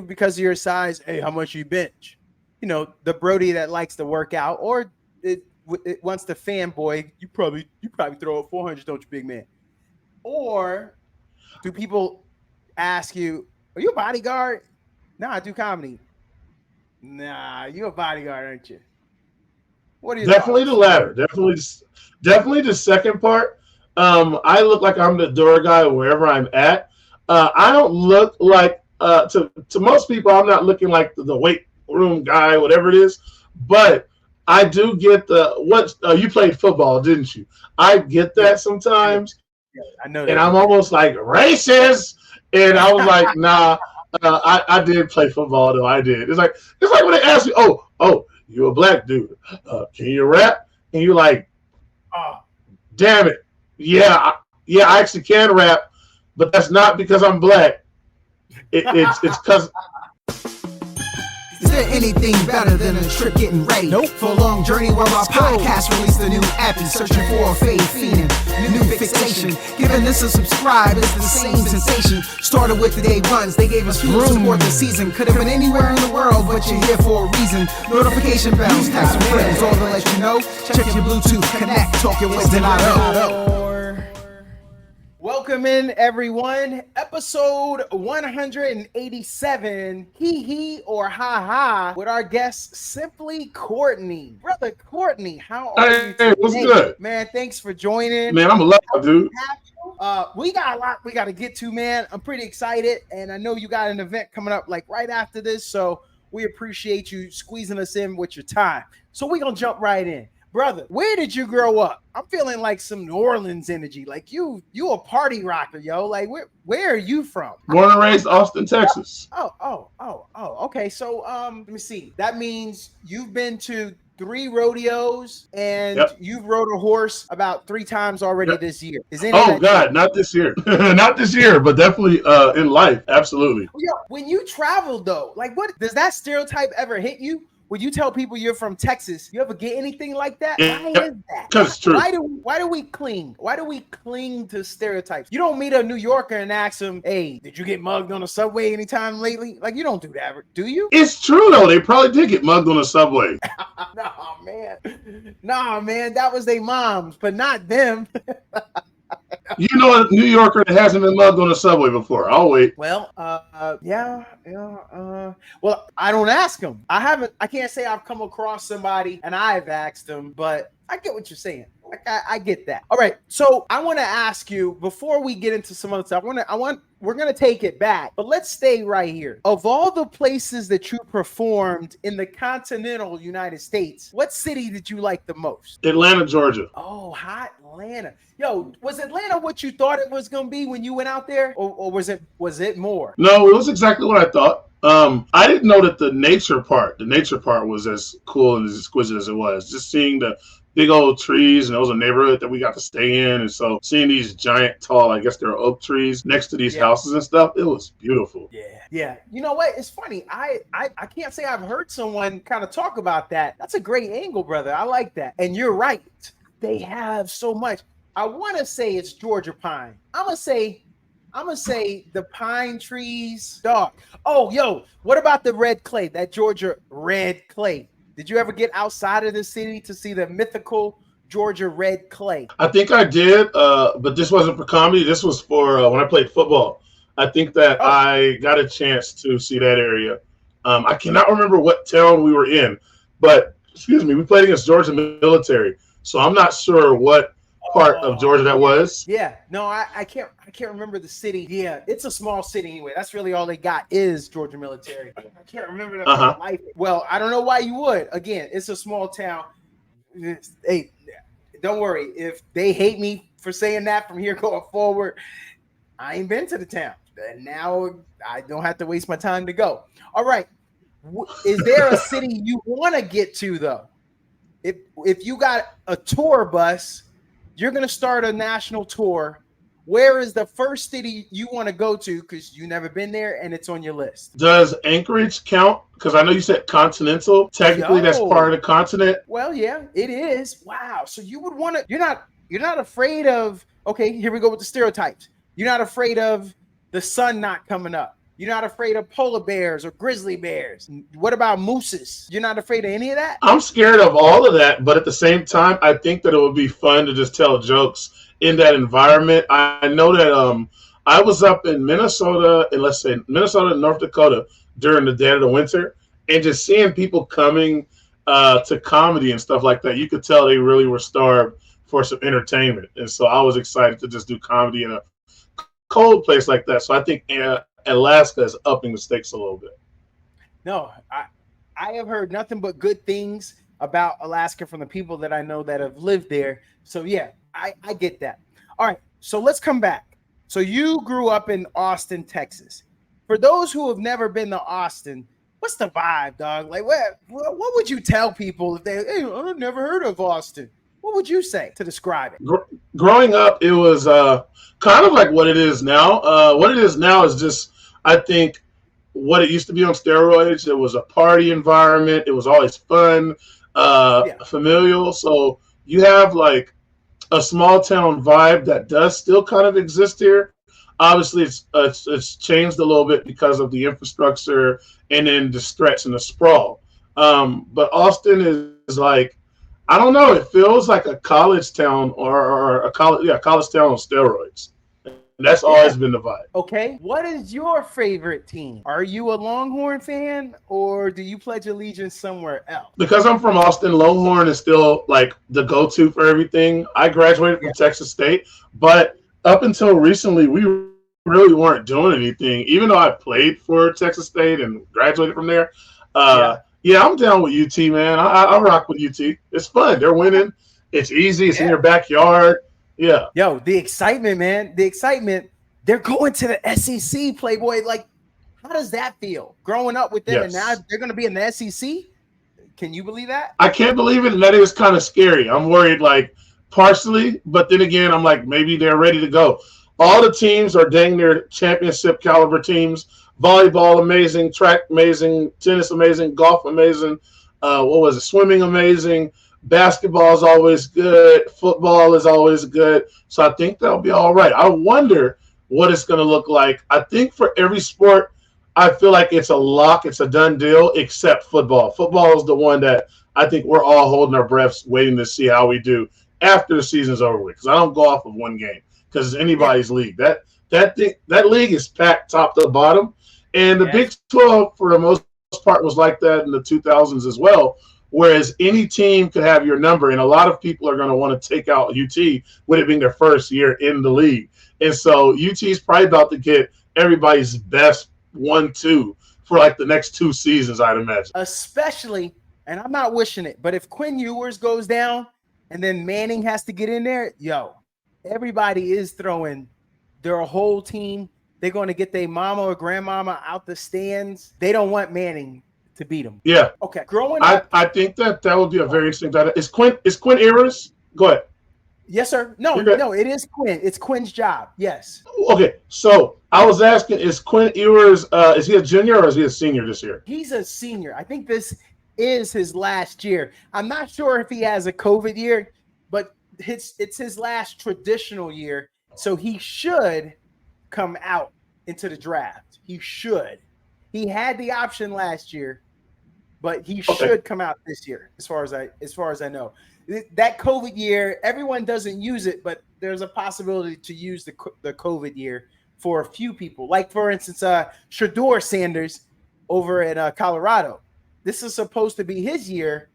because of your size, hey, how much you bench? You know, the Brody that likes to work out, or it wants the fanboy. You probably throw up 400, don't you, big man? Or do people ask you, are you a bodyguard? No, I do comedy. Nah, you a bodyguard, aren't you? What are your Definitely the thoughts? latter. Definitely the second part. I look like I'm the door guy wherever I'm at. I don't look like to most people. I'm not looking like the weight room guy, whatever it is. But I do get the what you played football, didn't you? I get Yeah, that sometimes, I know and that, I'm big man. almost like racist. And I was like, nah. I did play football though. I did. It's like when they ask you, oh, you a black dude? Can you rap? And you're like, Oh, damn it, yeah, I actually can rap, but that's not because I'm black. It's because Is there anything better than a trip getting ready? Nope. For a long journey where our podcast released a new app and searching for a fade phenom. New fixation. Giving this a subscribe is the same sensation. Started with the day ones. They gave us fuel to support the season. Could have been anywhere in the world, but you're here for a reason. Notification bells, text some friends, all to let you know. Check your Bluetooth, connect, talk your wisdom out of. welcome in, everyone. Episode 187, HeHe or HaHa, with our guest, Symply Courtney. Brother Courtney, how are you today? hey, what's good, Man, thanks for joining. man? I'm a love dude. We got a lot we got to get to, man. I'm pretty excited, and I know you got an event coming up like right after this, so we appreciate you squeezing us in with your time. So we're gonna jump right in. Brother, where did you grow up? I'm feeling like some New Orleans energy. Like you a party rocker, yo. Like where are you from? Born and raised Austin, Texas. Okay. So let me see. That means you've been to 3 rodeos and Yep. you've rode a horse about 3 times already Yep. this year. Is any of Oh that God, not this year, not this year, but definitely in life, absolutely. Yo, when you travel though, like what does that stereotype ever hit you? When you tell people you're from Texas, you ever get anything like that? Why is that? Because it's true. Why do we cling? Why do we cling to stereotypes? You don't meet a New Yorker and ask them, "Hey, did you get mugged on the subway anytime lately?" Like you don't do that, do you? It's true though. They probably did get mugged on the subway. Nah, man, that was their moms, but not them. You know, a New Yorker that hasn't been mugged on the subway before. I'll wait. Well, well, I don't ask them. I can't say I've come across somebody and I've asked them, but I get what you're saying. Like, I get that. All right. So I want to ask you before we get into some other stuff. We're going to take it back, but let's stay right here. Of all the places that you performed in the continental United States, what city did you like the most? Atlanta, Georgia. Oh, hot Atlanta. Yo, was Atlanta what you thought it was going to be when you went out there? Or was it more? No, it was exactly what I thought. I didn't know that the nature part was as cool and as exquisite as it was. Just seeing the big old trees, and it was a neighborhood that we got to stay in, and so seeing these giant, tall, I guess they're oak trees next to these houses and stuff, it was beautiful. Yeah. You know what? It's funny. I can't say I've heard someone kind of talk about that. That's a great angle, brother. I like that. And you're right. They have so much. I want to say it's Georgia pine. I'm gonna say the pine trees, dog. Oh, yo, what about the red clay? That Georgia red clay. Did you ever get outside of the city to see the mythical Georgia red clay? I think I did, but this wasn't for comedy. This was for when I played football. I think that I got a chance to see that area. I cannot remember what town we were in, but excuse me, we played against Georgia military, so I'm not sure what part of Georgia that was. Yeah, no, I can't remember the city. Yeah, it's a small city anyway. That's really all they got is Georgia military. I can't remember that life. Well, I don't know why you would. Again, it's a small town. Hey, don't worry. If they hate me for saying that from here going forward, I ain't been to the town. And now I don't have to waste my time to go. All right. Is there a city you want to get to though? If you got a tour bus, you're going to start a national tour. Where is the first city you want to go to because you've never been there and it's on your list? Does Anchorage count? Because I know you said continental. Technically, that's part of the continent. Well, yeah, it is. Wow. So you would want to. You're not afraid of. Okay, here we go with the stereotypes. You're not afraid of the sun not coming up. You're not afraid of polar bears or grizzly bears. What about mooses? You're not afraid of any of that? I'm scared of all of that, but at the same time, I think that it would be fun to just tell jokes in that environment. I know that I was up in Minnesota, and let's say Minnesota and North Dakota during the dead of the winter, and just seeing people coming to comedy and stuff like that, you could tell they really were starved for some entertainment. And so I was excited to just do comedy in a cold place like that. So I think Alaska is upping the stakes a little bit. No, I have heard nothing but good things about Alaska from the people that I know that have lived there. So yeah, I get that. All right, so let's come back. So you grew up in Austin, Texas. For those who have never been to Austin, what's the vibe, dog? Like, what would you tell people if hey, I've never heard of Austin? What would you say to describe it? Growing up, it was kind of like what it is now. What it is now is just, I think, what it used to be on steroids. It was a party environment. It was always fun, familial. So you have like a small town vibe that does still kind of exist here. Obviously, it's changed a little bit because of the infrastructure and then the stretch and the sprawl. But Austin is like, I don't know, it feels like a college town or a college town on steroids. That's always been the vibe. Okay. What is your favorite team? Are you a Longhorn fan or do you pledge allegiance somewhere else? Because I'm from Austin, Longhorn is still like the go-to for everything. I graduated from Texas State, but up until recently, we really weren't doing anything. Even though I played for Texas State and graduated from there, I'm down with UT, man. I rock with UT. It's fun. They're winning. It's easy. It's in your backyard. Yeah. Yo, the excitement, man. The excitement. They're going to the SEC, Playboy. Like, how does that feel? Growing up with them and now they're going to be in the SEC? Can you believe that? I can't believe it, and that is kind of scary. I'm worried, like, partially, but then again, I'm like, maybe they're ready to go. All the teams are dang near championship caliber teams. Volleyball amazing, track amazing, tennis amazing, golf amazing. Swimming amazing. Basketball is always good. Football is always good. So I think that'll be all right. I wonder what it's going to look like. I think for every sport, I feel like it's a lock. It's a done deal, except football. Football is the one that I think we're all holding our breaths, waiting to see how we do after the season's over with. Because I don't go off of one game because it's anybody's league. That league is packed top to bottom. And the Big 12, for the most part, was like that in the 2000s as well. Whereas any team could have your number, and a lot of people are going to want to take out UT with it being their first year in the league. And so UT is probably about to get everybody's best 1-2 for like the next 2 seasons, I'd imagine. Especially, and I'm not wishing it, but if Quinn Ewers goes down and then Manning has to get in there, everybody is throwing their whole team. They're going to get their mama or grandmama out the stands. They don't want Manning to beat them. Yeah. Okay. Growing up, I think that would be a very interesting data. Is Quinn Ewers? Go ahead. Yes, sir. No, it is Quinn. It's Quinn's job. Yes. Okay. So I was asking, is Quinn Ewers, is he a junior or is he a senior this year? He's a senior. I think this is his last year. I'm not sure if he has a COVID year, but it's his last traditional year. So he should come out into the draft. He should. He had the option last year, but he should come out this year, as far as I know. That COVID year, everyone doesn't use it, but there's a possibility to use the COVID year for a few people. Like, for instance, Shador Sanders over in Colorado. This is supposed to be his year,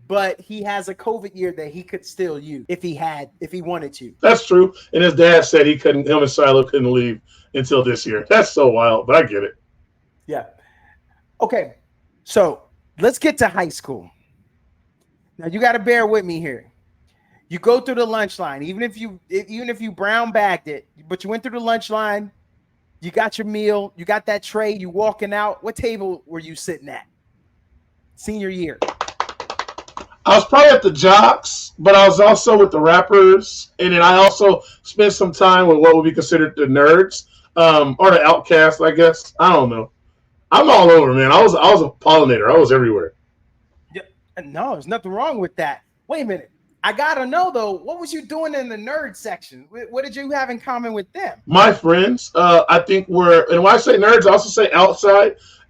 but he has a COVID year that he could still use if he wanted to. That's true. And his dad said him and Silo couldn't leave until this year. That's so wild, but I get it. Yeah. Okay. So let's get to high school. Now you got to bear with me here. You go through the lunch line, even if you brown bagged it, but you went through the lunch line, you got your meal, you got that tray, you walking out. What table were you sitting at? Senior year. I was probably at the jocks, but I was also with the rappers, and then I also spent some time with what would be considered the nerds, or the outcasts, I guess. I don't know. I'm all over, man. I was a pollinator. I was everywhere. Yeah, no, there's nothing wrong with that. Wait a minute. I gotta know though, what was you doing in the nerd section? What did you have in common with them? My friends, I think were, and when I say nerds, I also say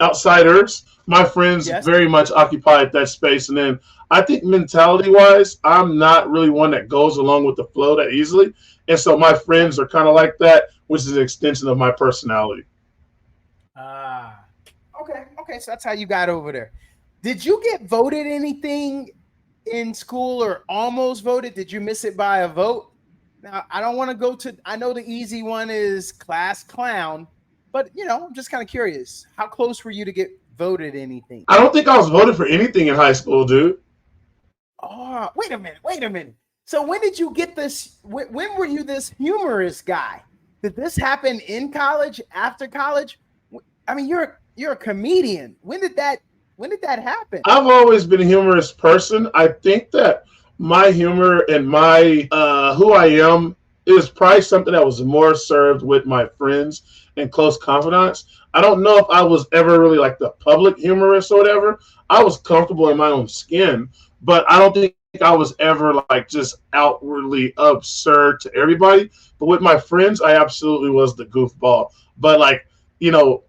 outsiders. My friends very much occupied that space. And then I think mentality-wise, I'm not really one that goes along with the flow that easily. And so my friends are kind of like that, which is an extension of my personality. Okay, so that's how you got over there. Did you get voted anything in school or almost voted? Did you miss it by a vote? Now, I don't want to go to, I know the easy one is class clown, but I'm just kind of curious. How close were you to get voted anything? I don't think I was voted for anything in high school, dude. Oh, wait a minute. So when did you get this? When were you this humorous guy? Did this happen in college, after college? I mean, you're a comedian. When did that happen? I've always been a humorous person. I think that my humor and my who I am is probably something that was more served with my friends and close confidants. I don't know if I was ever really like the public humorist or whatever. I was comfortable in my own skin, but I don't think I was ever like just outwardly absurd to everybody. But with my friends, I absolutely was the goofball. But like,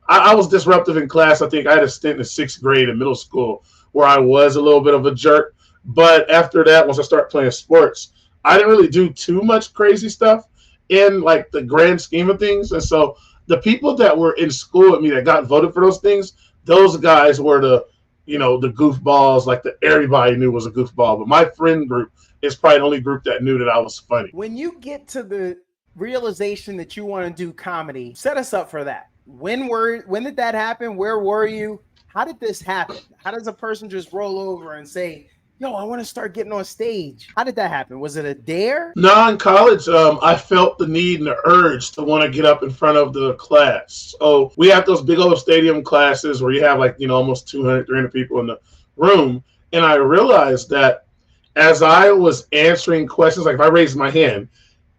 I was disruptive in class. I think I had a stint in 6th grade in middle school where I was a little bit of a jerk. But after that, once I started playing sports, I didn't really do too much crazy stuff in like the grand scheme of things. And so the people that were in school with me that got voted for those things, those guys were the goofballs, like that everybody knew was a goofball. But my friend group is probably the only group that knew that I was funny. When you get to the realization that you want to do comedy, set us up for that. When did that happen? Where were you? How did this happen? How does a person just roll over and say, yo, I want to start getting on stage? How did that happen? Was it a dare? No, in college, I felt the need and the urge to want to get up in front of the class. So we have those big old stadium classes where you have like, almost 200, 300 people in the room. And I realized that as I was answering questions, like if I raised my hand,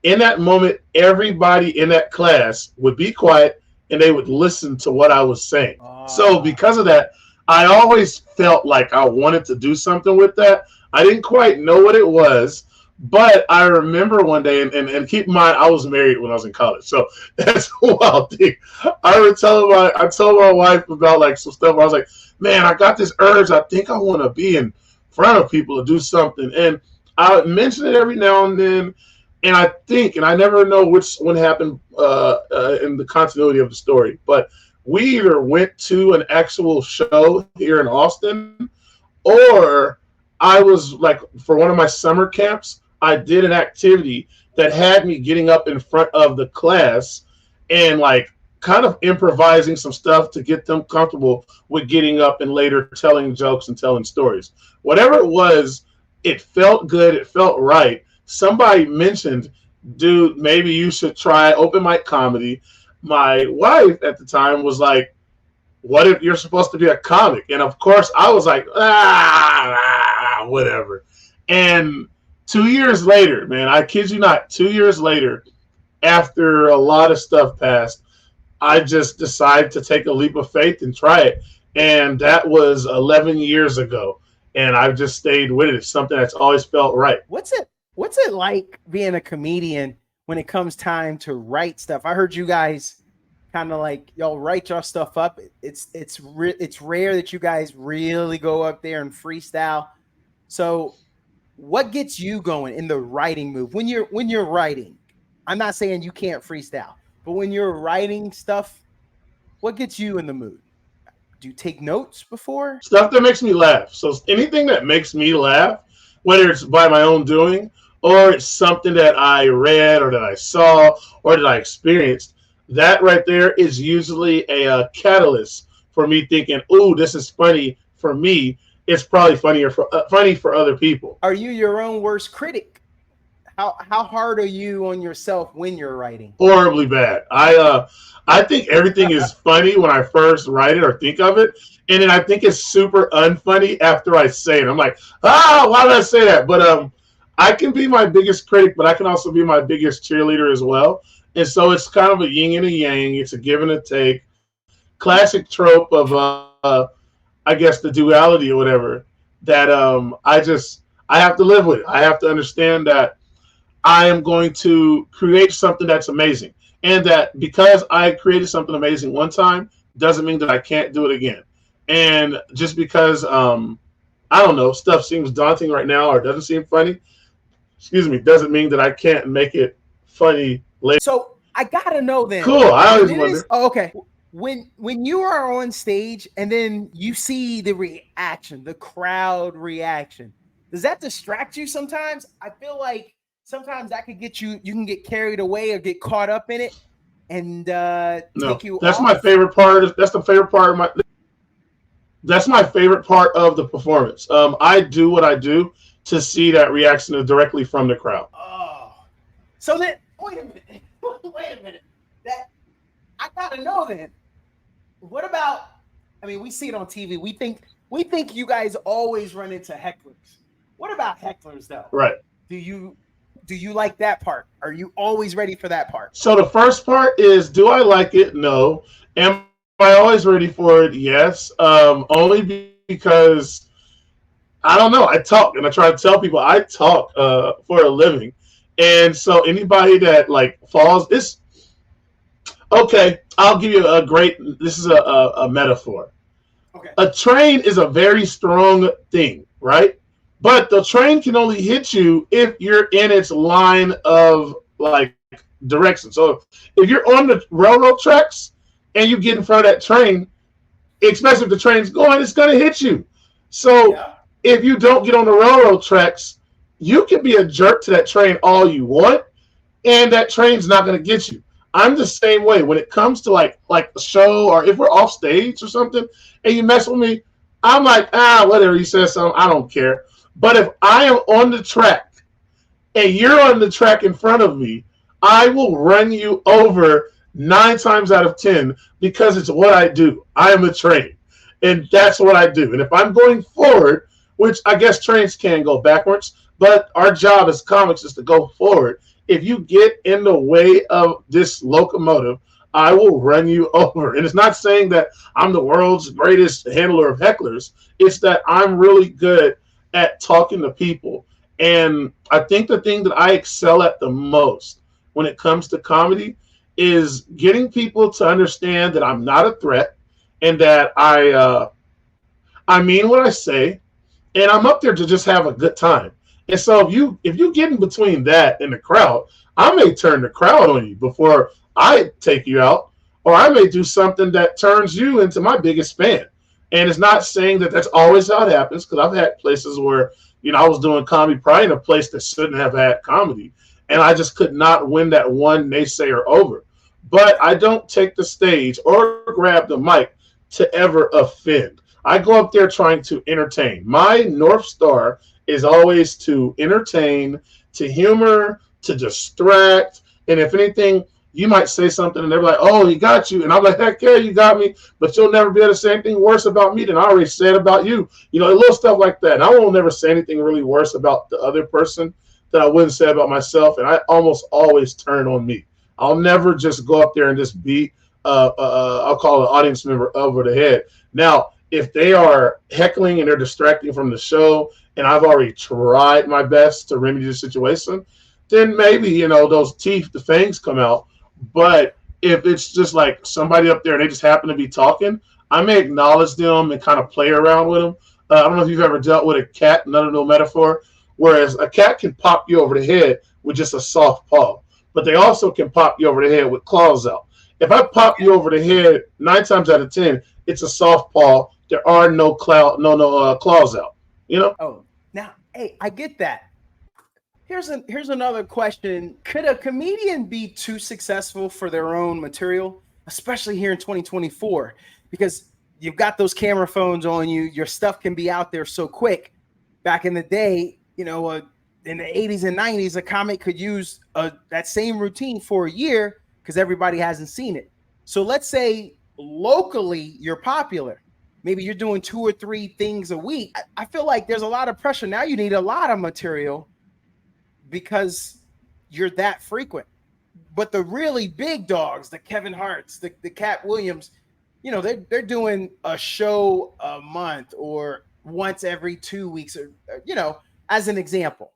in that moment, everybody in that class would be quiet and they would listen to what I was saying. So because of that, I always felt like I wanted to do something with that. I didn't quite know what it was, but I remember one day, and keep in mind, I was married when I was in college, so that's a wild thing. I told my wife about like some stuff. I was like, man, I got this urge. I think I want to be in front of people to do something. And I mention it every now and then. And I think, and I never know which one happened in the continuity of the story, but we either went to an actual show here in Austin, or I was like, for one of my summer camps, I did an activity that had me getting up in front of the class and like kind of improvising some stuff to get them comfortable with getting up and later telling jokes and telling stories. Whatever it was, it felt good. It felt right. Somebody mentioned, dude, maybe you should try open mic comedy. My wife at the time was like, what if you're supposed to be a comic? And of course I was like, whatever. And 2 years later, man, I kid you not, 2 years later, after a lot of stuff passed, I just decided to take a leap of faith and try it. And that was 11 years ago. And I've just stayed with it. It's something that's always felt right. What's it like being a comedian when it comes time to write stuff? I heard you guys kind of like, y'all write your stuff up. It's rare that you guys really go up there and freestyle. So what gets you going in the writing move when you're writing? I'm not saying you can't freestyle, but when you're writing stuff, what gets you in the mood? Do you take notes before? Stuff that makes me laugh. So anything that makes me laugh, whether it's by my own doing or it's something that I read or that I saw or that I experienced, that right there is usually a catalyst for me thinking, "Ooh, this is funny for me. It's probably funny for other people." Are you your own worst critic? How hard are you on yourself when you're writing? Horribly bad. I think everything is funny when I first write it or think of it, and then I think it's super unfunny after I say it. I'm like, why did I say that? But I can be my biggest critic, but I can also be my biggest cheerleader as well. And so it's kind of a yin and a yang. It's a give and a take. Classic trope of I guess the duality or whatever, that I have to live with it. I have to understand that I am going to create something that's amazing. And that because I created something amazing one time doesn't mean that I can't do it again. And just because I don't know, stuff seems daunting right now or doesn't seem funny, doesn't mean that I can't make it funny later. So I gotta know then. Cool. I always wonder. Okay. When you are on stage and then you see the reaction, the crowd reaction, does that distract you sometimes? I feel like sometimes that could get you can get carried away or get caught up in it and take you that's off. my favorite part. That's my favorite part of the performance. I do what I do to see that reaction directly from the crowd. Oh. So then wait a minute. That I gotta know then. What about, I mean, we see it on TV. We think you guys always run into hecklers. What about hecklers though? Right. Do you like that part? Are you always ready for that part? So the first part is, do I like it? No. Am I always ready for it? Yes. Only because I don't know. I talk and I try to tell people I talk for a living. And so anybody that like falls, this okay, I'll give you this is a metaphor. Okay. A train is a very strong thing, right? But the train can only hit you if you're in its line of like direction. So if you're on the railroad tracks and you get in front of that train, especially if the train's going, it's going to hit you. So if you don't get on the railroad tracks, you can be a jerk to that train all you want, and that train's not going to get you. I'm the same way when it comes to like a show, or if we're off stage or something and you mess with me, I'm like, whatever, he says something, I don't care. But if I am on the track and you're on the track in front of me, I will run you over 9 times out of 10 because it's what I do. I am a train, and that's what I do. And if I'm going forward, which I guess trains can go backwards, but our job as comics is to go forward. If you get in the way of this locomotive, I will run you over. And it's not saying that I'm the world's greatest handler of hecklers. It's that I'm really good at talking to people. And I think the thing that I excel at the most when it comes to comedy is getting people to understand that I'm not a threat and that I mean what I say, and I'm up there to just have a good time. And so if you get in between that and the crowd, I may turn the crowd on you before I take you out, or I may do something that turns you into my biggest fan. And it's not saying that that's always how it happens, because I've had places where, I was doing comedy probably in a place that shouldn't have had comedy, and I just could not win that one naysayer over. But I don't take the stage or grab the mic to ever offend. I go up there trying to entertain. My North Star is always to entertain, to humor, to distract. And if anything, you might say something and they're like, oh, he got you. And I'm like, heck yeah, you got me. But you'll never be able to say anything worse about me than I already said about you. Little stuff like that. And I won't never say anything really worse about the other person that I wouldn't say about myself. And I almost always turn on me. I'll never just go up there and just be, I'll call an audience member over the head. Now, if they are heckling and they're distracting from the show, and I've already tried my best to remedy the situation, then maybe, those teeth, the fangs come out. But if it's just like somebody up there and they just happen to be talking, I may acknowledge them and kind of play around with them. I don't know if you've ever dealt with a cat, another no metaphor, whereas a cat can pop you over the head with just a soft paw, but they also can pop you over the head with claws out. If I pop you over the head 9 times out of 10, it's a soft paw. There are no claws out. Oh, now, hey, I get that. Here's another question. Could a comedian be too successful for their own material, especially here in 2024? Because you've got those camera phones on you. Your stuff can be out there so quick. Back in the day, in the 80s and 90s, a comic could use that same routine for a year because everybody hasn't seen it. So let's say locally you're popular. Maybe you're doing 2 or 3 things a week. I feel like there's a lot of pressure. Now you need a lot of material because you're that frequent. But the really big dogs, the Kevin Harts, the Cat Williams, they're doing a show a month or once every 2 weeks, or as an example.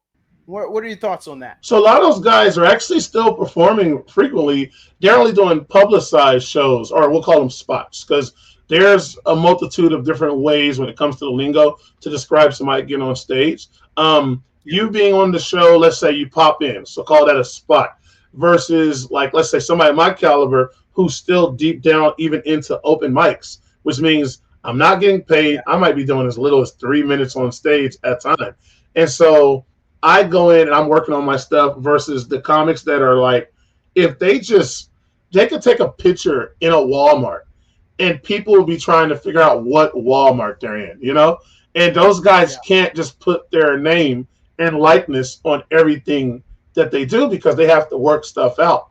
What are your thoughts on that? So a lot of those guys are actually still performing frequently. They're only doing publicized shows, or we'll call them spots, because there's a multitude of different ways when it comes to the lingo to describe somebody getting on stage. You being on the show, let's say you pop in, so call that a spot, versus like, let's say somebody my caliber who's still deep down even into open mics, which means I'm not getting paid. I might be doing as little as 3 minutes on stage at a time. And so I go in and I'm working on my stuff versus the comics that are like, if they could take a picture in a Walmart and people will be trying to figure out what Walmart they're in, you know? And those guys can't just put their name and likeness on everything that they do because they have to work stuff out.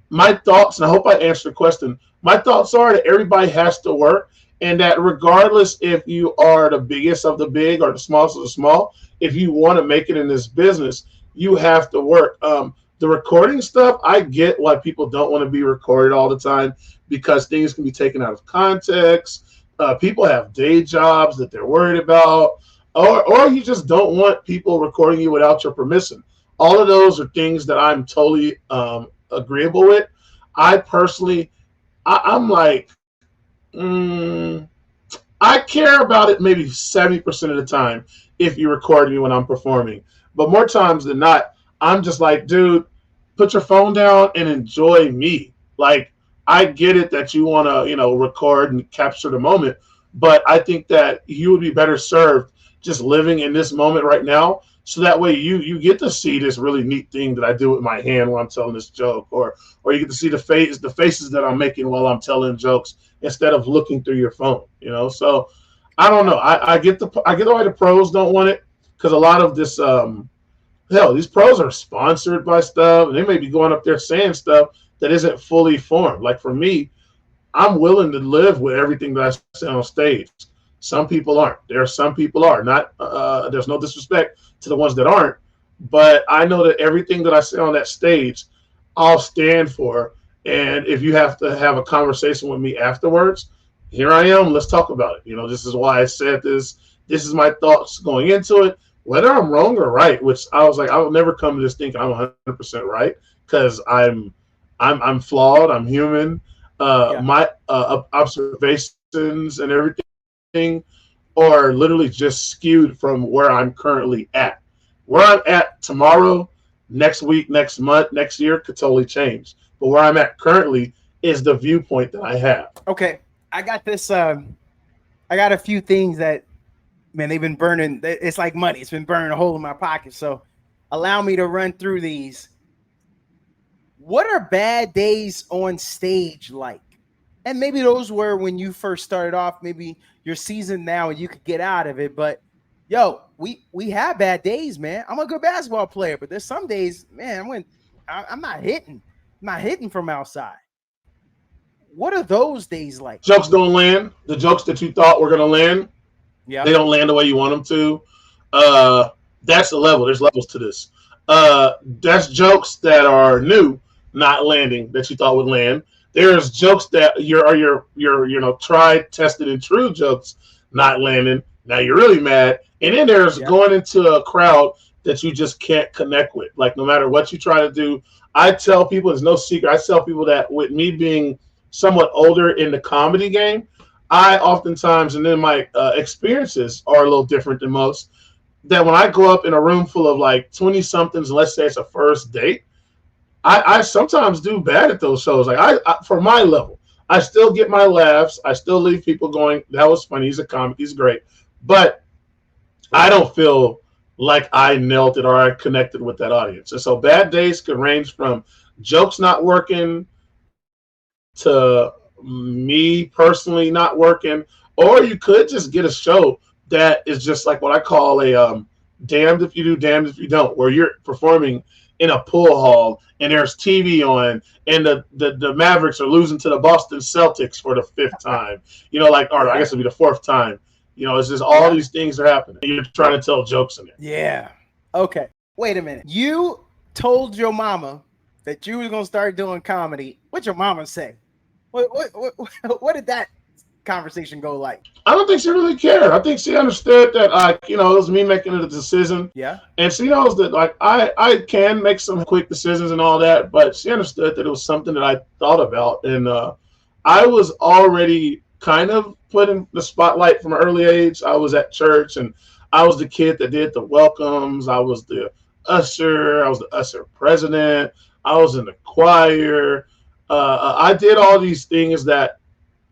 My thoughts, and I hope I answered the question, my thoughts are that everybody has to work, and that regardless if you are the biggest of the big or the smallest of the small, if you want to make it in this business, you have to work. The recording stuff, I get why people don't want to be recorded all the time because things can be taken out of context. People have day jobs that they're worried about, or you just don't want people recording you without your permission. All of those are things that I'm totally agreeable with. I personally, I'm like, I care about it maybe 70% of the time if you record me when I'm performing. But more times than not, I'm just like, dude, put your phone down and enjoy me. Like, I get it that you want to, record and capture the moment, but I think that you would be better served just living in this moment right now. So that way you get to see this really neat thing that I do with my hand while I'm telling this joke, or you get to see the faces that I'm making while I'm telling jokes instead of looking through your phone, So I don't know. I get why the pros don't want it, because a lot of this these pros are sponsored by stuff, and they may be going up there saying stuff that isn't fully formed. Like for me, I'm willing to live with everything that I say on stage. Some people aren't. There are some people are not. There's no disrespect to the ones that aren't, but I know that everything that I say on that stage, I'll stand for. And if you have to have a conversation with me afterwards, here I am. Let's talk about it. This is why I said this. This is my thoughts going into it. Whether I'm wrong or right, which I was like, I will never come to this thinking I'm 100% right, because I'm flawed. I'm human. My observations and everything are literally just skewed from where I'm currently at. Where I'm at tomorrow, next week, next month, next year could totally change. But where I'm at currently is the viewpoint that I have. Okay. I got this. I got a few things that, man, they've been burning. It's like money. It's been burning a hole in my pocket. So allow me to run through these. What are bad days on stage like? And maybe those were when you first started off. Maybe you're seasoned now and you could get out of it. But yo, we have bad days, man. I'm a good basketball player, but there's some days, man, I'm not hitting. I'm not hitting from outside. What are those days like? Jokes don't land. The jokes that you thought were gonna land, they don't land the way you want them to. That's the level. There's levels to this. That's jokes that are new, not landing, that you thought would land. There's jokes that your tried, tested, and true jokes not landing. Now you're really mad. And then there's going into a crowd that you just can't connect with. Like, no matter what you try to do, I tell people, there's no secret, I tell people that with me being somewhat older in the comedy game, I oftentimes, and then my experiences are a little different than most, that when I go up in a room full of like 20-somethings, let's say it's a first date, I sometimes do bad at those shows. Like I for my level, I still get my laughs. I still leave people going, that was funny. He's a comic. He's great. But I don't feel like I nailed it or I connected with that audience. And so bad days could range from jokes not working to me personally not working, or you could just get a show that is just like what I call a damned if you do, damned if you don't, where you're performing in a pool hall and there's TV on and the Mavericks are losing to the Boston Celtics for the 5th time, or I guess it'll be the 4th time. It's just all these things are happening. You're trying to tell jokes in it. Yeah. Okay. Wait a minute. You told your mama that you was going to start doing comedy. What'd your mama say? What did that conversation go like? I don't think she really cared. I think she understood that, like, it was me making a decision. Yeah. And she knows that, like, I can make some quick decisions and all that, but she understood that it was something that I thought about. And I was already kind of put in the spotlight from an early age. I was at church, and I was the kid that did the welcomes. I was the usher. I was the usher president. I was in the choir. I did all these things that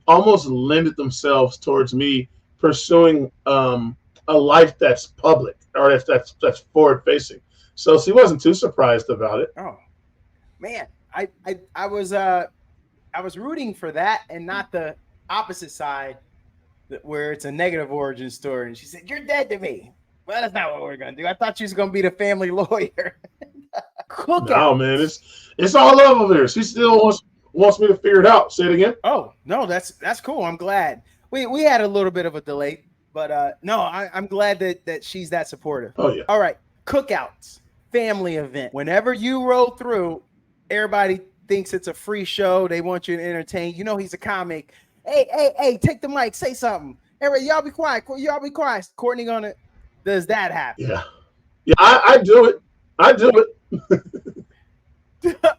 almost lended themselves towards me pursuing a life that's public or that's forward facing. So she wasn't too surprised about it. Oh man, I was rooting for that and not the opposite side where it's a negative origin story. And she said, "You're dead to me." Well, that's not what we're gonna do. I thought she was gonna be the family lawyer. Cookout. No, man, it's all love over there. She still wants me to figure it out. Say it again. Oh no, that's cool. I'm glad. We had a little bit of a delay, but no, I'm glad that she's that supportive. Oh yeah. All right, cookouts, family event. Whenever you roll through, everybody thinks it's a free show. They want you to entertain. He's a comic. Hey, take the mic, say something. Everybody, y'all be quiet. Y'all be quiet. Courtney does that happen? Yeah, I do it. I do it.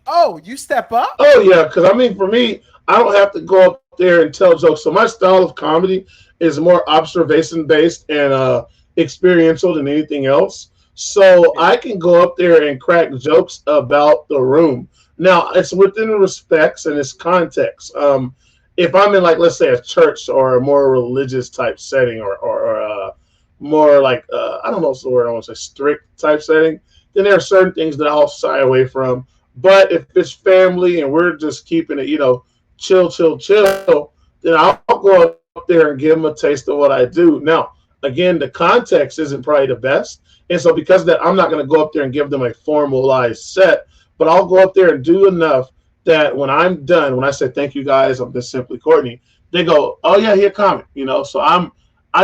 Oh, you step up? Oh yeah, because for me, I don't have to go up there and tell jokes. So my style of comedy is more observation based and experiential than anything else. So I can go up there and crack jokes about the room. Now it's within the respects and its context. If I'm in, like, let's say a church or a more religious type setting or more like I don't know what's the word I want to say, strict type setting, then there are certain things that I'll shy away from. But if it's family and we're just keeping it, chill, then I'll go up there and give them a taste of what I do. Now, again, the context isn't probably the best. And so because of that, I'm not going to go up there and give them a formalized set, but I'll go up there and do enough that when I'm done, when I say, "Thank you guys, I'm just Simply Courtney," they go, "Oh yeah, he a comic," So I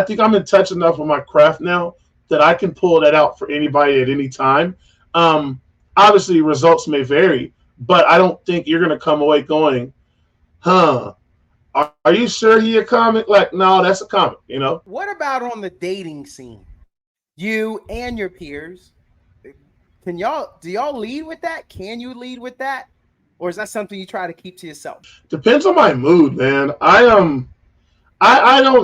think I'm in touch enough with my craft now that I can pull that out for anybody at any time. Obviously, results may vary, but I don't think you're going to come away going, "Huh, are you sure he a comic?" Like, no, that's a comic, What about on the dating scene? You and your peers, do y'all lead with that? Can you lead with that? Or is that something you try to keep to yourself? Depends on my mood, man. I don't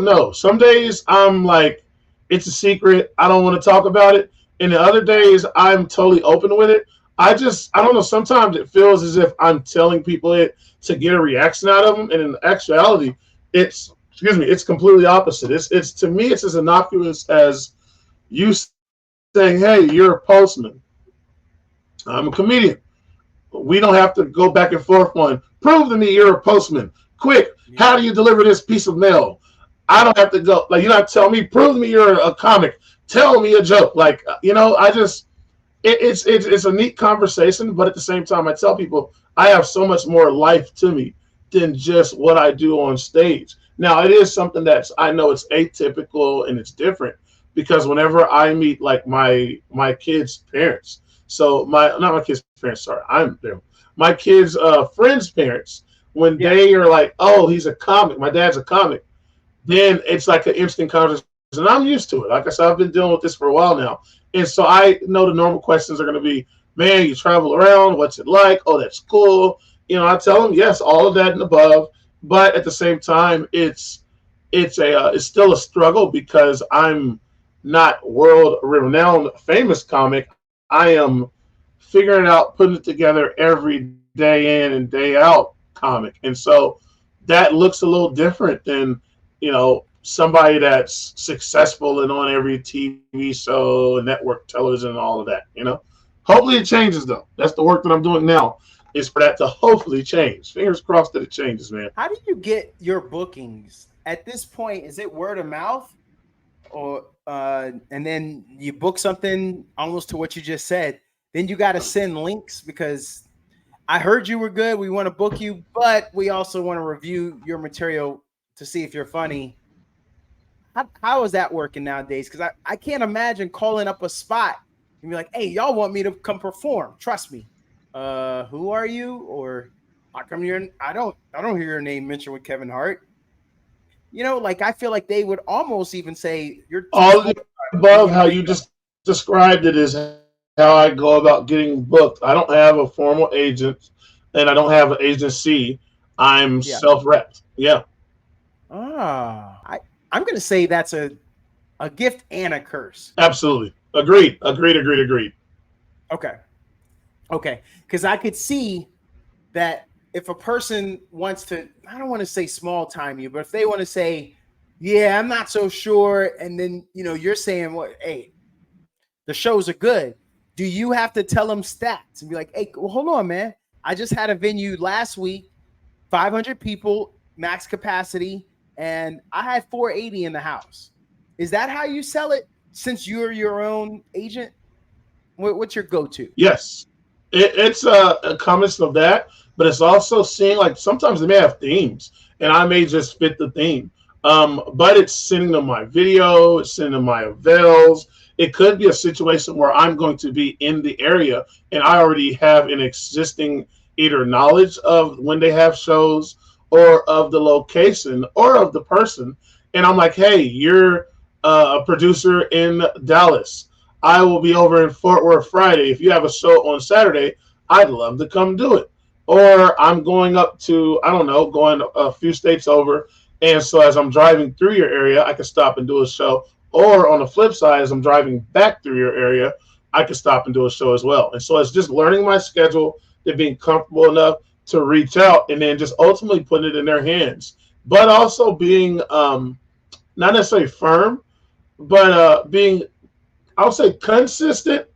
know. Some days I'm like, it's a secret. I don't want to talk about it. And the other days I'm totally open with it. I don't know. Sometimes it feels as if I'm telling people it to get a reaction out of them. And in actuality, it's completely opposite. It's to me, it's as innocuous as you saying, "Hey, you're a postman. I'm a comedian. We don't have to go back and forth on, prove to me you're a postman. Quick, how do you deliver this piece of mail?" I don't have to go, like, tell me, prove to me you're a comic. Tell me a joke. Like, it's a neat conversation, but at the same time, I tell people I have so much more life to me than just what I do on stage. Now, it is something I know it's atypical and it's different because whenever I meet, like, my kids' parents, so not my kids' parents, sorry, my kids' friends' parents, when they are like, "Oh, he's a comic, my dad's a comic," then it's like an instant conversation. And I'm used to it. Like I said, I've been dealing with this for a while now. And so I know the normal questions are going to be, "Man, you travel around. What's it like? Oh, that's cool." I tell them, yes, all of that and above. But at the same time, it's still a struggle because I'm not world renowned famous comic. I am figuring out, putting it together every day in and day out comic. And so that looks a little different than, somebody that's successful and on every TV show and network television and all of that, Hopefully it changes, though. That's the work that I'm doing now, is for that to hopefully change. Fingers crossed that it changes, man. How do you get your bookings? At this point, is it word of mouth? Or and then you book something almost to what you just said. Then you got to send links because I heard you were good. We want to book you, but we also want to review your material to see if you're funny. How is that working nowadays? Because I can't imagine calling up a spot and be like, "Hey, y'all want me to come perform? Trust me." Who are you? Or how come I don't hear your name mentioned with Kevin Hart? You know, like I feel like they would almost even say you're all the above. How you just described it is how I go about getting booked. I don't have a formal agent, and I don't have an agency. I'm self-repped. Yeah. I'm going to say that's a gift and a curse. Absolutely. Agreed. Okay. Because I could see that if a person wants to, I don't want to say small time you, but if they want to say, yeah, I'm not so sure. And then, you know, you're saying, well, hey, the shows are good. Do you have to tell them stats and be like, hey, well, hold on, man. I just had a venue last week, 500 people, max capacity, and I had 480 in the house. Is that how you sell it since you're your own agent? What's your go-to? Yes. It's a combination of that, but it's also seeing, like, sometimes they may have themes, and I may just fit the theme. But it's sending them my video, it's sending them my avails. It could be a situation where I'm going to be in the area, and I already have an existing either knowledge of when they have shows or of the location or of the person. And I'm like, hey, you're a producer in Dallas. I will be over in Fort Worth Friday. If you have a show on Saturday, I'd love to come do it. Or I'm going up to, I don't know, going a few states over. And so as I'm driving through your area, I can stop and do a show. Or on the flip side, as I'm driving back through your area, I can stop and do a show as well. And so it's just learning my schedule and being comfortable enough to reach out and then just ultimately putting it in their hands. But also being not necessarily firm, but being, I would say, consistent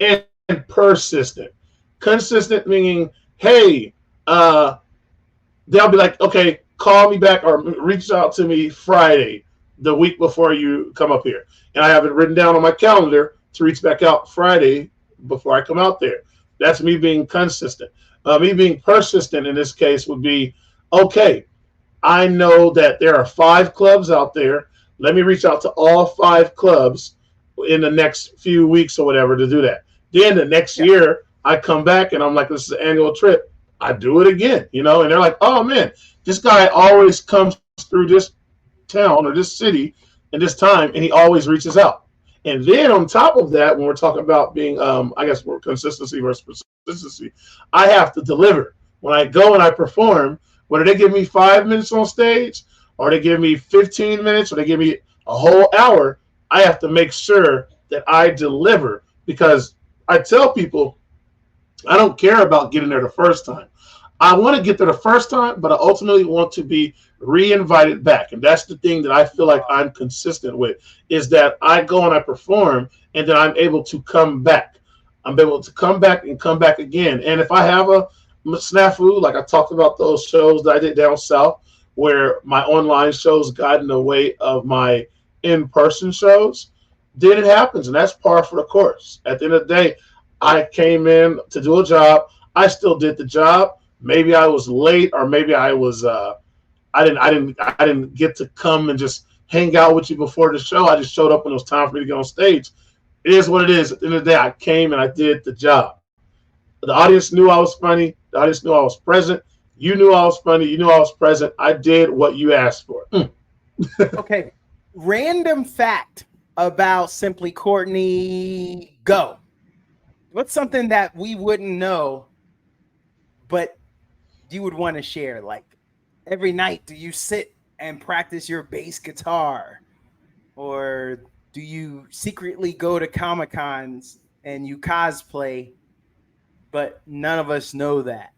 and persistent. Consistent meaning, hey, they'll be like, okay, call me back or reach out to me Friday, the week before you come up here. And I have it written down on my calendar to reach back out Friday before I come out there. That's me being consistent. Me being persistent in this case would be, okay, I know that there are 5 clubs out there. Let me reach out to all 5 clubs in the next few weeks or whatever to do that. Then the next year, I come back and I'm like, this is an annual trip. I do it again, you know, and they're like, oh, man, this guy always comes through this town or this city in this time, and he always reaches out. And then on top of that, when we're talking about being, I guess, more consistency versus consistency, I have to deliver. When I go and I perform, whether they give me 5 minutes on stage or they give me 15 minutes or they give me a whole hour, I have to make sure that I deliver, because I tell people I don't care about getting there the first time. I want to get there the first time, but I ultimately want to be re-invited back. And that's the thing that I feel like I'm consistent with, is that I go and I perform, and then I'm able to come back. I'm able to come back and come back again. And if I have a snafu, like I talked about those shows that I did down south, where my online shows got in the way of my in-person shows, then it happens. And that's par for the course. At the end of the day, I came in to do a job. I still did the job. Maybe I was late, or maybe I was I didn't get to come and just hang out with you before the show. I just showed up when it was time for me to get on stage. It is what it is. At the end of the day, I came and I did the job. The audience knew I was funny. The audience knew I was present. You knew I was funny. You knew I was present. I did what you asked for. Okay. Random fact about Simply Courtney. Go. What's something that we wouldn't know, but you would want to share? Like, every night, do you sit and practice your bass guitar? Or do you secretly go to Comic-Cons and you cosplay, but none of us know that?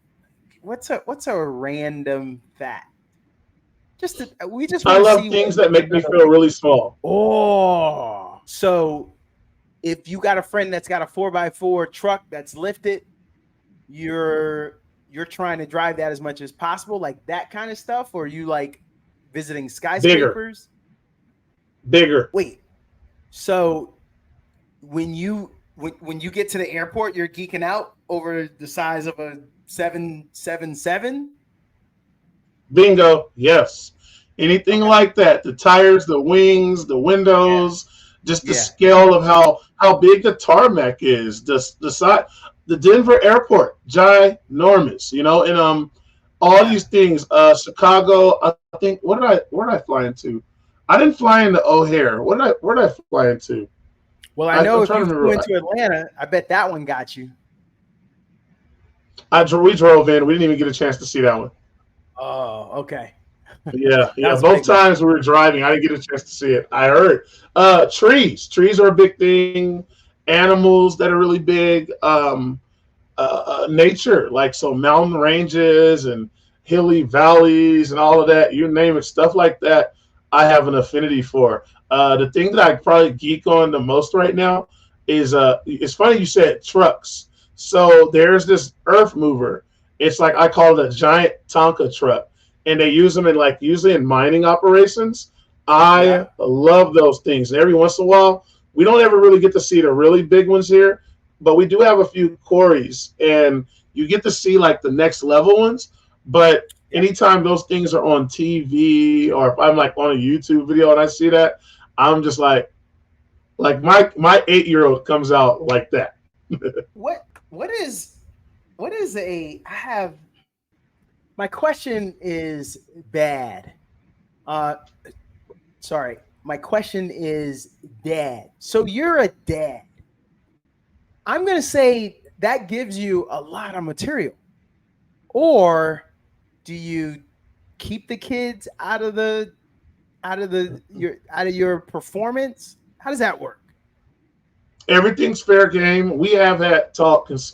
What's a random fact? I love things that make me feel really small. Oh, so if you got a friend that's got a 4x4 truck that's lifted, you're trying to drive that as much as possible, like that kind of stuff, or you like visiting skyscrapers? Bigger. Wait, so when you get to the airport, you're geeking out over the size of a 777? Bingo. Yes. Anything like that. The tires, the wings, the windows, just the scale of how big the tarmac is, the size. The Denver airport, ginormous, you know. And all these things. Chicago. I think. Where did I fly into? I didn't fly into O'Hare. Where did I fly into? Well, I know I'm if trying you to flew remember. into Atlanta, I bet that one got you. We drove in. We didn't even get a chance to see that one. Oh, okay. Yeah. That was a Both big one. times we were driving, I didn't get a chance to see it. I heard. Trees. Trees are a big thing. Animals that are really big. Nature, like so mountain ranges and hilly valleys and all of that. You name it, stuff like that. I have an affinity for. The thing that I probably geek on the most right now is it's funny you said trucks. So there's this earth mover. It's like I call it a giant Tonka truck, and they use them in like usually in mining operations. I love those things. And every once in a while, we don't ever really get to see the really big ones here, but we do have a few quarries, and you get to see like the next level ones. But anytime those things are on TV, or if I'm like on a YouTube video and I see that, I'm just like my 8-year-old comes out like that. What is I have my question is bad. Sorry. My question is dad. So you're a dad. I'm going to say that gives you a lot of material. Or do you keep the kids out of your performance? How does that work? Everything's fair game. We have had talks.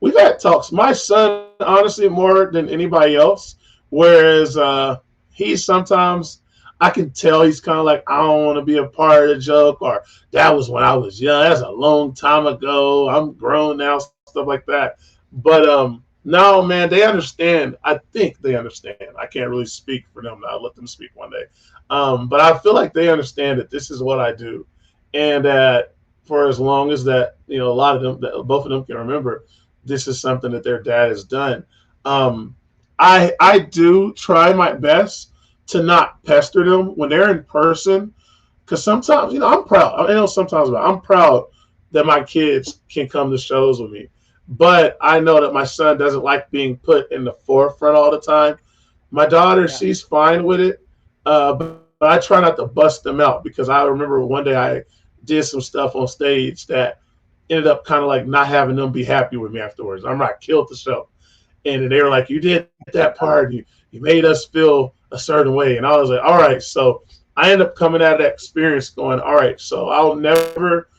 We've had talks. My son, honestly, more than anybody else. Whereas he sometimes, I can tell he's kind of like, I don't want to be a part of the joke, or that was when I was young. That's a long time ago. I'm grown now, stuff like that. But no, man, they understand. I think they understand. I can't really speak for them. I'll let them speak one day. But I feel like they understand that this is what I do, and that for as long as that, a lot of them, both of them can remember, this is something that their dad has done. I do try my best to not pester them when they're in person, because sometimes, I'm proud. I know sometimes I'm proud that my kids can come to shows with me, but I know that my son doesn't like being put in the forefront all the time. My daughter, she's fine with it, but I try not to bust them out, because I remember one day I did some stuff on stage that ended up kind of like not having them be happy with me afterwards. I'm like, killed the show. And they were like, you did that part. You made us feel a certain way. And I was like, all right. So I ended up coming out of that experience going, all right, so I'll never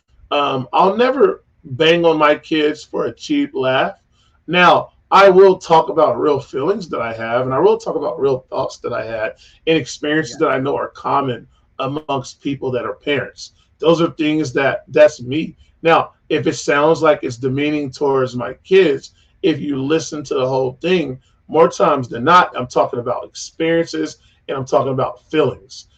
bang on my kids for a cheap laugh. Now, I will talk about real feelings that I have, and I will talk about real thoughts that I had and experiences that I know are common amongst people that are parents. Those are things that's me. Now, if it sounds like it's demeaning towards my kids, if you listen to the whole thing, more times than not, I'm talking about experiences and I'm talking about feelings.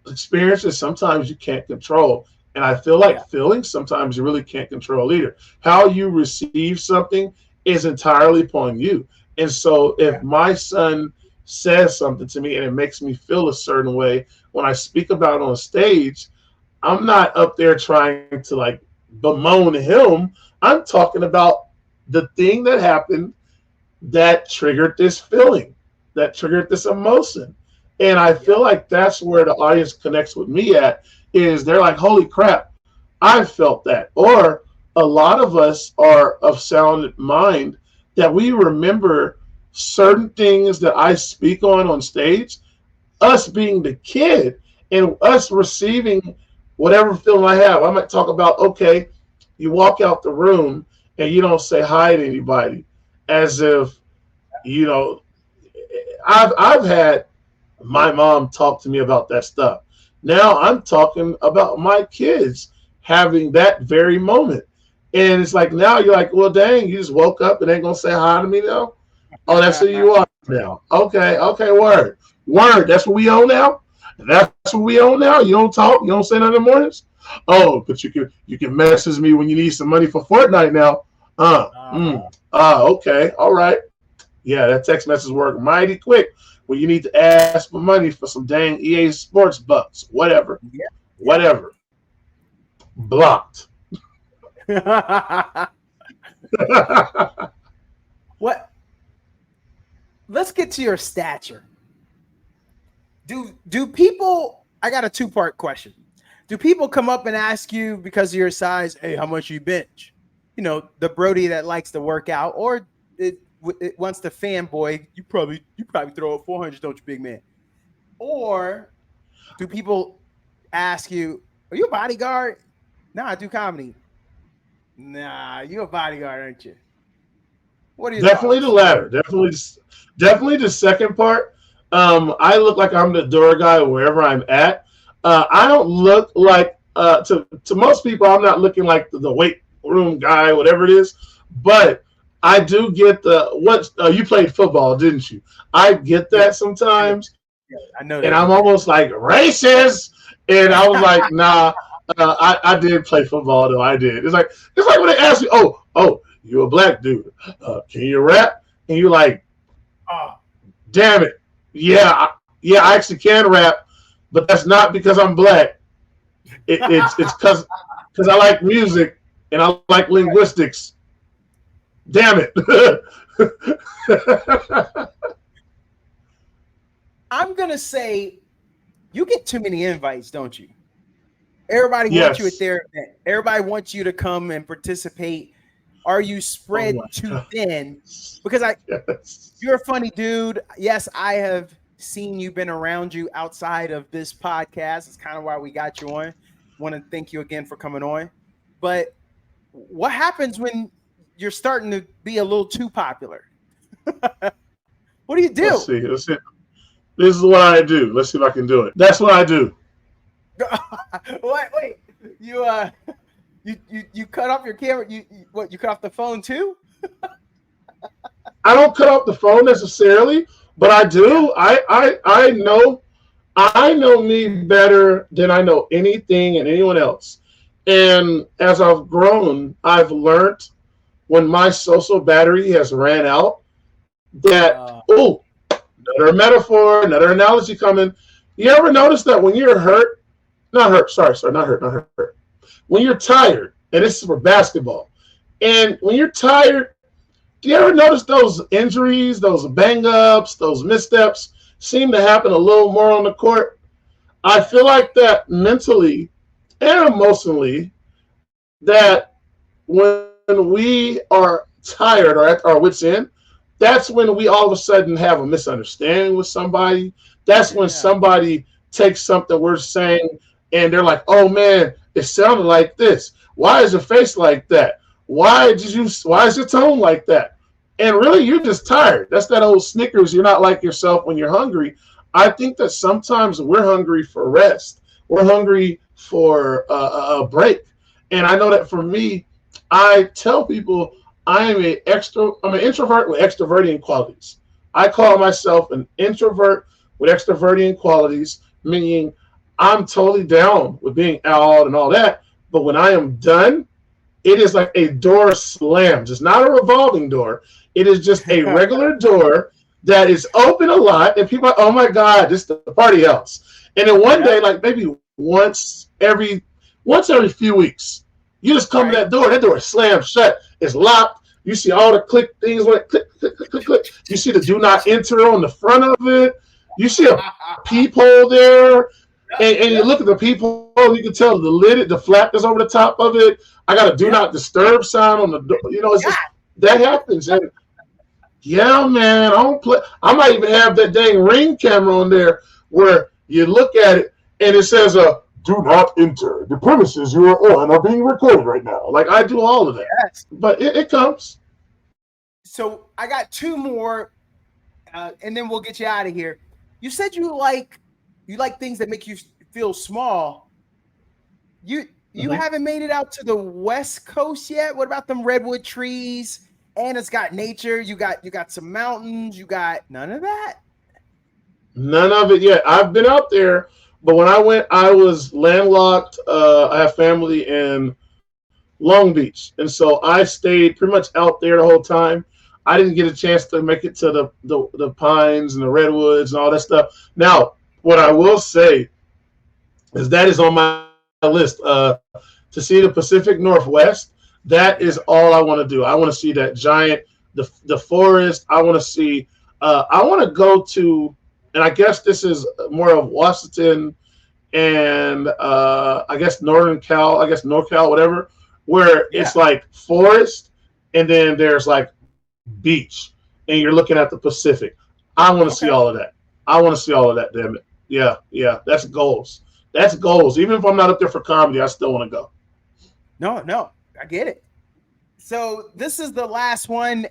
Experiences sometimes you can't control. And I feel like feelings sometimes you really can't control either. How you receive something is entirely upon you. And so if my son says something to me and it makes me feel a certain way, when I speak about it on stage, I'm not up there trying to like bemoan him. I'm talking about the thing that happened that triggered this feeling, that triggered this emotion. And I feel like that's where the audience connects with me at, is they're like, holy crap, I felt that. Or a lot of us are of sound mind that we remember certain things that I speak on stage, us being the kid and us receiving whatever feeling I have. I might talk about, okay, you walk out the room and you don't say hi to anybody, as if, I've had my mom talk to me about that stuff. Now I'm talking about my kids having that very moment. And it's like, now you're like, well, dang, you just woke up and ain't going to say hi to me now? Oh, that's who you are now. Okay, word. That's what we own now? That's what we own now? You don't talk? You don't say nothing in the mornings? Oh, but you can message me when you need some money for Fortnite now. Okay, all right. Yeah, that text message work mighty quick when you need to ask for money for some dang EA Sports bucks. Whatever. Blocked. What? let's get to your stature. Do people? I got a 2-part question. Do people come up and ask you because of your size, hey, how much you bench? You know, the Brody that likes to work out, or it wants the fanboy. You probably throw up 400, don't you, big man? Or do people ask you, are you a bodyguard? Nah, I do comedy. Nah, you a bodyguard, aren't you? What are you? Definitely the latter. Definitely the second part. I look like I'm the door guy wherever I'm at. I don't look like to most people. I'm not looking like the weight room guy, whatever it is. But I do get you played football, didn't you? I get that sometimes. Yeah, I know that. And I'm almost like racist. And I was like, nah. I did play football though. I did. It's like when they ask you, oh, you a black dude? Can you rap? And you're like, oh, damn it, yeah, I actually can rap, but that's not because I'm black. It's because I like music and I like linguistics. Damn it. I'm gonna say, you get too many invites, don't you? Everybody wants you at their event. Everybody wants you to come and participate. Are you spread too thin? Because you're a funny dude. Yes, I have seen you, been around you outside of this podcast. It's kind of why we got you on. Want to thank you again for coming on. But what happens when you're starting to be a little too popular? What do you do? Let's see. This is what I do. Let's see if I can do it. That's what I do. Wait, you cut off your camera? You cut off the phone too? I don't cut off the phone necessarily, but I do. I know me better than I know anything and anyone else. And as I've grown, I've learned when my social battery has ran out that another metaphor, another analogy coming. You ever notice that when you're hurt? Not hurt. When you're tired, and this is for basketball, and when you're tired, do you ever notice those injuries, those bang-ups, those missteps seem to happen a little more on the court? I feel like that mentally and emotionally, that when we are tired or at our wits' end, that's when we all of a sudden have a misunderstanding with somebody. That's when somebody takes something we're saying and they're like, oh man, it sounded like this. Why is your face like that? Why is your tone like that? And really, you're just tired. That's that old Snickers. You're not like yourself when you're hungry. I think that sometimes we're hungry for rest. We're hungry for a break. And I know that for me, I tell people I'm an introvert with extroverting qualities. I call myself an introvert with extroverting qualities, meaning I'm totally down with being out and all that. But when I am done, it is like a door slams. It's not a revolving door. It is just a regular door that is open a lot. And people are like, oh my God, this is the party house. And then one day, like maybe once every few weeks, you just come to that door slams shut. It's locked. You see all the click things when it click, click, click, click, click. You see the do not enter on the front of it. You see a peephole there. And you look at the peephole, you can tell the flap is over the top of it. I got a do not disturb sign on the door. You know, it's just, that happens. And yeah, man, I don't play. I might even have that dang Ring camera on there where you look at it and it says, do not enter. The premises you are on are being recorded right now. Like, I do all of that. Yes. But it comes. So I got two more, and then we'll get you out of here. You said you like things that make you feel small. You haven't made it out to the West Coast yet? What about them redwood trees? And it's got nature. You got some mountains. You got none of that? None of it yet. I've been out there, but when I went, I was landlocked. I have family in Long Beach, and so I stayed pretty much out there the whole time. I didn't get a chance to make it to the pines and the redwoods and all that stuff. Now, what I will say is that is on my list. To see the Pacific Northwest, that is all I want to do. I want to see that giant, the forest. I want to see I want to go to, and I guess this is more of Washington and I guess Northern Cal, I guess NorCal, whatever, where it's like forest and then there's like beach and you're looking at the Pacific. I want to see all of that. I want to see all of that, damn it. Yeah. That's goals. That's goals. Even if I'm not up there for comedy, I still want to go. No, I get it. So this is the last one.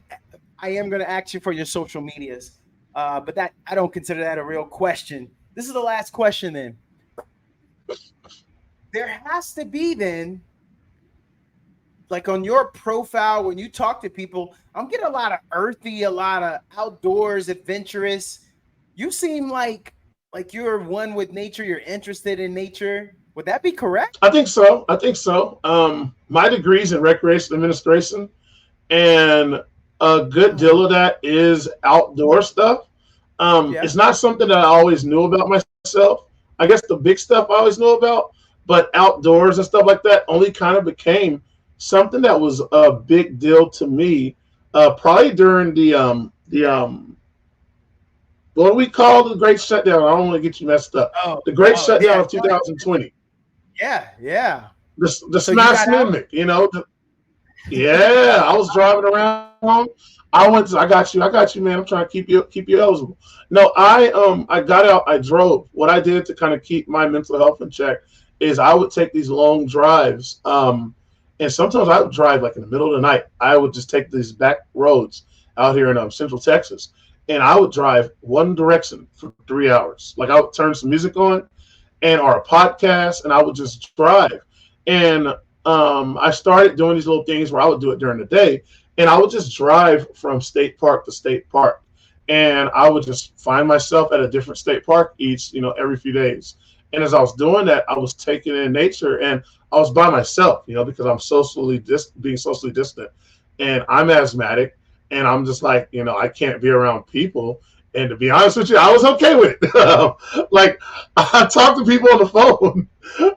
I am going to ask you for your social medias, but that I don't consider that a real question. This is the last question then. There has to be then, like on your profile, when you talk to people, I'm getting a lot of earthy, a lot of outdoors, adventurous. You seem like you're one with nature. You're interested in nature. Would that be correct? I think so. My degree's in recreation administration, and a good deal of that is outdoor stuff. It's not something that I always knew about myself. I guess the big stuff I always knew about, but outdoors and stuff like that only kind of became something that was a big deal to me. Probably during the what do we call the Great Shutdown? I don't want to get you messed up. The Great Shutdown of 2020. Yeah. The smash mimic, you know. I was driving around. I got you, man. I'm trying to keep you eligible. No, I got out, I drove. What I did to kind of keep my mental health in check is I would take these long drives. And sometimes I would drive like in the middle of the night. I would just take these back roads out here in Central Texas. And I would drive one direction for 3 hours. Like I would turn some music on or a podcast, and I would just drive. And I started doing these little things where I would do it during the day, and I would just drive from state park to state park. And I would just find myself at a different state park every few days. And as I was doing that, I was taking in nature, and I was by myself, because I'm being socially distant, and I'm asthmatic. And I'm just like, I can't be around people. And to be honest with you, I was okay with it. Like, I talk to people on the phone.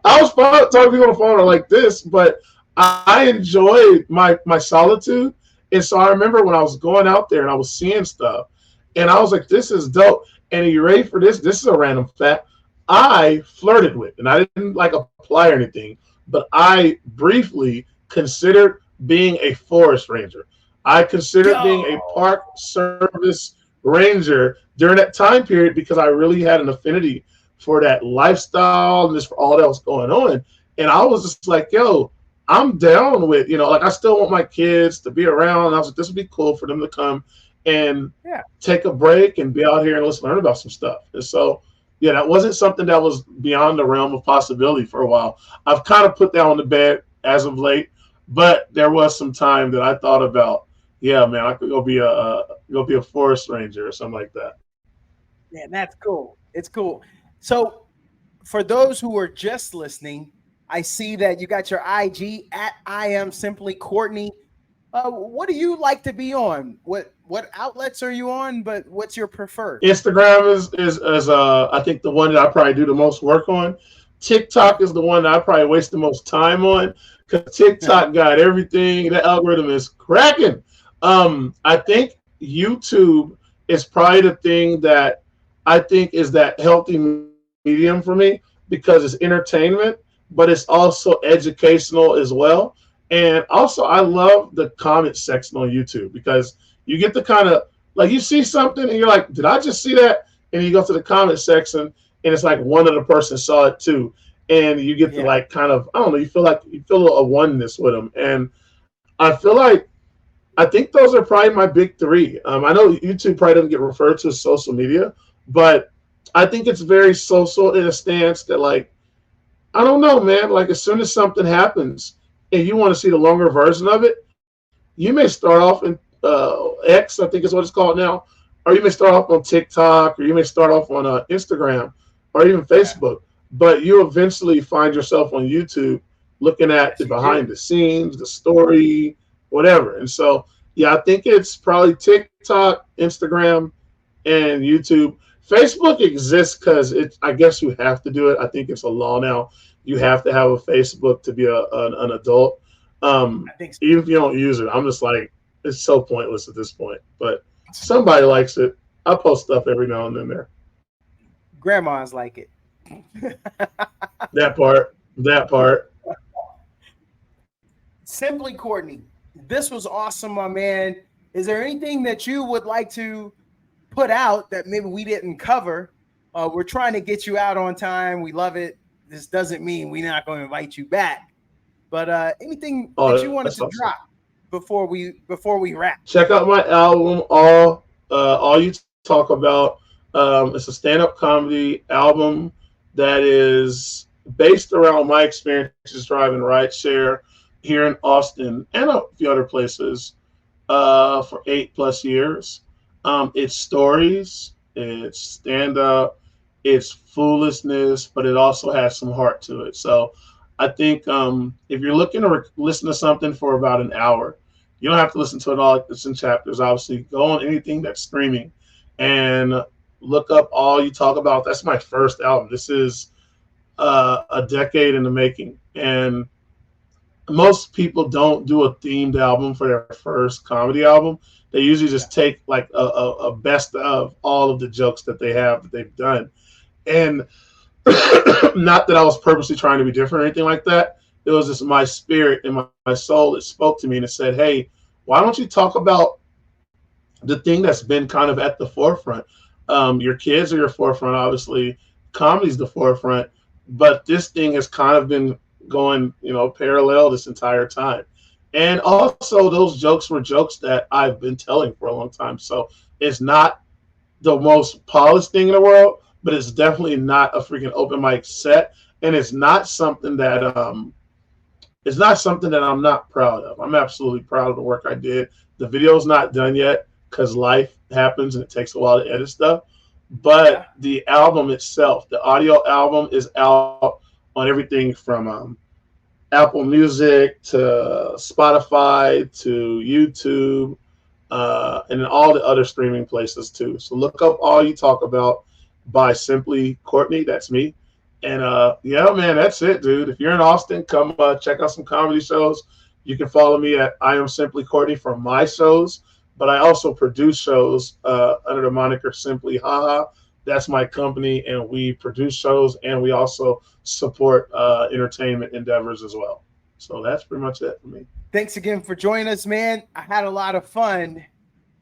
I was fine talking to people on the phone like this, but I enjoyed my solitude. And so I remember when I was going out there and I was seeing stuff, and I was like, this is dope. And are you ready for this? This is a random fact. I flirted with, and I didn't like apply or anything, but I briefly considered being a forest ranger. I considered being a park service ranger during that time period because I really had an affinity for that lifestyle and just for all that was going on. And I was just like, yo, I'm down with, I still want my kids to be around. And I was like, this would be cool for them to come and take a break and be out here and let's learn about some stuff. And so, that wasn't something that was beyond the realm of possibility for a while. I've kind of put that on the bed as of late, but there was some time that I thought about, I could go be a forest ranger or something like that. Man, that's cool. It's cool. So for those who are just listening, I see that you got your IG at I am Symply Courtney. What do you like to be on? What outlets are you on? But what's your preferred? Instagram is I think the one that I probably do the most work on. TikTok is the one that I probably waste the most time on because TikTok got everything. That algorithm is cracking. I think YouTube is probably the thing that I think is that healthy medium for me because it's entertainment, but it's also educational as well. And also I love the comment section on YouTube because you get the kind of like you see something and you're like, did I just see that? And you go to the comment section and it's like one other person saw it too. And you get to like kind of, I don't know, you feel a oneness with them. And I think those are probably my big three. I know YouTube probably doesn't get referred to as social media, but I think it's very social in a stance that like, I don't know, man, like as soon as something happens and you want to see the longer version of it, you may start off in X, I think is what it's called now, or you may start off on TikTok, or you may start off on Instagram, or even Facebook, but you eventually find yourself on YouTube looking at the behind the scenes, the story, whatever. And so, I think it's probably TikTok, Instagram, and YouTube. Facebook exists because I guess you have to do it. I think it's a law now. You have to have a Facebook to be an adult. I think so. Even if you don't use it, I'm just like, it's so pointless at this point. But somebody likes it. I post stuff every now and then there. Grandmas like it. That part. Simply Courtney, this was awesome, my man. Is there anything that you would like to put out that maybe we didn't cover? We're trying to get you out on time. We love it. This doesn't mean we're not going to invite you back. But anything that you wanted to drop before we wrap? Check out my album, All You Talk About. It's a stand-up comedy album that is based around my experiences driving rideshare here in Austin and a few other places for 8+ years. It's stories, it's stand-up, it's foolishness, but it also has some heart to it. So I think if you're looking to listen to something for about an hour, you don't have to listen to it all. It's in chapters, obviously. Go on anything that's streaming and look up All You Talk About. That's my first album. This is a decade in the making. And most people don't do a themed album for their first comedy album. They usually just take like a best of all of the jokes that they've done. And not that I was purposely trying to be different or anything like that. It was just my spirit and my soul that spoke to me and it said, hey, why don't you talk about the thing that's been kind of at the forefront? Your kids are your forefront, obviously. Comedy's the forefront. But this thing has kind of been going, parallel this entire time. And also those jokes were jokes that I've been telling for a long time. So it's not the most polished thing in the world, but it's definitely not a freaking open mic set. And it's not something that I'm not proud of. I'm absolutely proud of the work I did. The video's not done yet because life happens and it takes a while to edit stuff. But the album itself, the audio album, is out on everything from Apple Music to Spotify to YouTube and then all the other streaming places too. So look up All You Talk About by Symply Courtney. That's me. And yeah, man, that's it, dude. If you're in Austin, come check out some comedy shows. You can follow me at I Am Symply Courtney for my shows, but I also produce shows under the moniker Symply Haha. That's my company, and we produce shows, and we also support entertainment endeavors as well. So that's pretty much it for me. Thanks again for joining us, man. I had a lot of fun,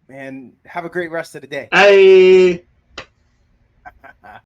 and have a great rest of the day. Hey.